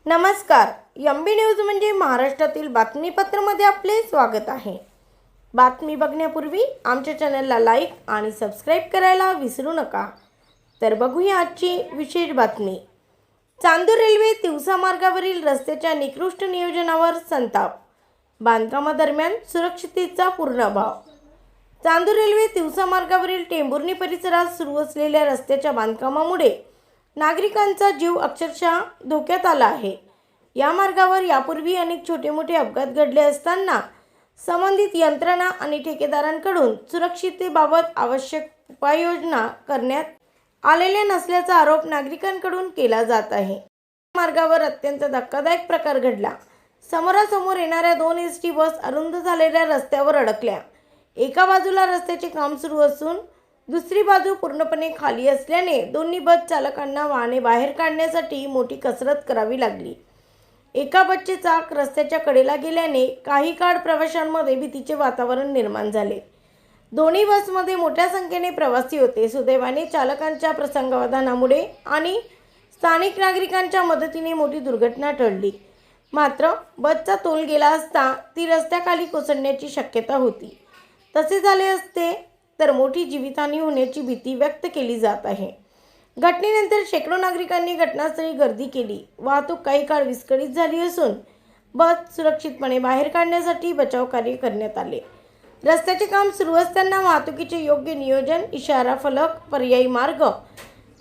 नमस्कार. MB news म्हणजे महाराष्ट्रातील बातमीपत्रामध्ये आपले स्वागत आहे. बातमी बघण्यापूर्वी आमच्या चॅनलला लाईक आणि सबस्क्राईब करायला विसरू नका. तर बघूया आजची विशेष बातमी. चांदूर रेल्वे तिवसा मार्गावरील रस्त्याच्या निकृष्ट नियोजनावर संताप. बांधकामादरम्यान सुरक्षिततेचा पूर्ण अभाव. चांदूर रेल्वे तिवसा मार्गावरील टेंभुर्णी परिसरात सुरू असलेल्या रस्त्याच्या बांधकामामुळे नागरिकांचा जीव अक्षरशः धोक्यात आला आहे. या मार्गावर यापूर्वी अनेक छोटे मोठे अपघात घडले असताना संबंधित यंत्रणा आणि ठेकेदारांकडून सुरक्षिततेबाबत आवश्यक उपाययोजना करण्यात आलेल्या नसल्याचा आरोप नागरिकांकडून केला जात आहे. मार्गावर अत्यंत धक्कादायक प्रकार घडला. समोरासमोर येणाऱ्या 2 एसटी बस अरुंद झालेल्या रस्त्यावर अडकल्या. एका बाजूला रस्त्याचे काम सुरू असून दुसरी बाजू पूर्णपणे खाली असल्याने दोन्ही बस चालकांना वाहने बाहेर काढण्यासाठी मोठी कसरत करावी लागली. एका बसचे चाक रस्त्याच्या कडेला गेल्याने काही काळ प्रवाशांमध्ये भीतीचे वातावरण निर्माण झाले. दोन्ही बसमध्ये मोठ्या संख्येने प्रवासी होते. सुदैवाने चालकांच्या प्रसंगावधानामुळे आणि स्थानिक नागरिकांच्या मदतीने मोठी दुर्घटना टळली. मात्र बसचा तोल गेला असता ती रस्त्याखाली कोसळण्याची शक्यता होती. तसे झाले असते तर मोठी जीवितहानी होण्याची भीती व्यक्त केली जात आहे. घटनेनंतर शेकडो नागरिकांनी घटनास्थळी गर्दी केली. वाहतूक काही काळ विस्कळीत झाली असून बस सुरक्षितपणे बाहेर काढण्यासाठी बचाव कार्य करण्यात आले. रस्त्याचे काम सुरू असताना वाहतुकीचे योग्य नियोजन, इशारा फलक, पर्यायी मार्ग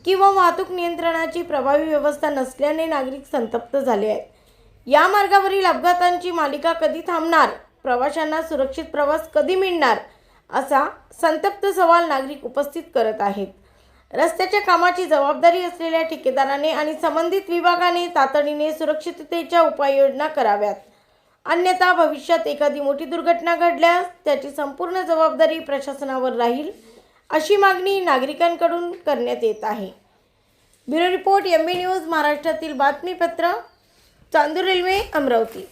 किंवा वाहतूक नियंत्रणाची प्रभावी व्यवस्था नसल्याने नागरिक संतप्त झाले आहेत. या मार्गावरील अपघातांची मालिका कधी थांबणार? प्रवाशांना सुरक्षित प्रवास कधी मिळणार? असा संतप्त सवाल नागरिक उपस्थित करत आहेत. रस्त्याच्या कामाची जबाबदारी असलेल्या ठेकेदाराने आणि संबंधित विभागाने तातडीने सुरक्षिततेच्या उपाययोजना कराव्यात. अन्यथा भविष्यात एखादी मोठी दुर्घटना घडल्यास त्याची संपूर्ण जबाबदारी प्रशासनावर राहील, अशी मागणी नागरिकांकडून करण्यात येत आहे. ब्युरो रिपोर्ट, एमबी न्यूज, महाराष्ट्रातील बातमीपत्र, चांदूर रेल्वे, अमरावती.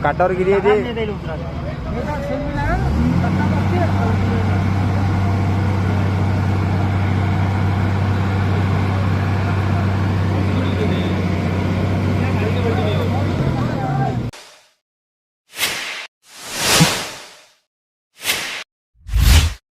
काटावर गेली आहे ते.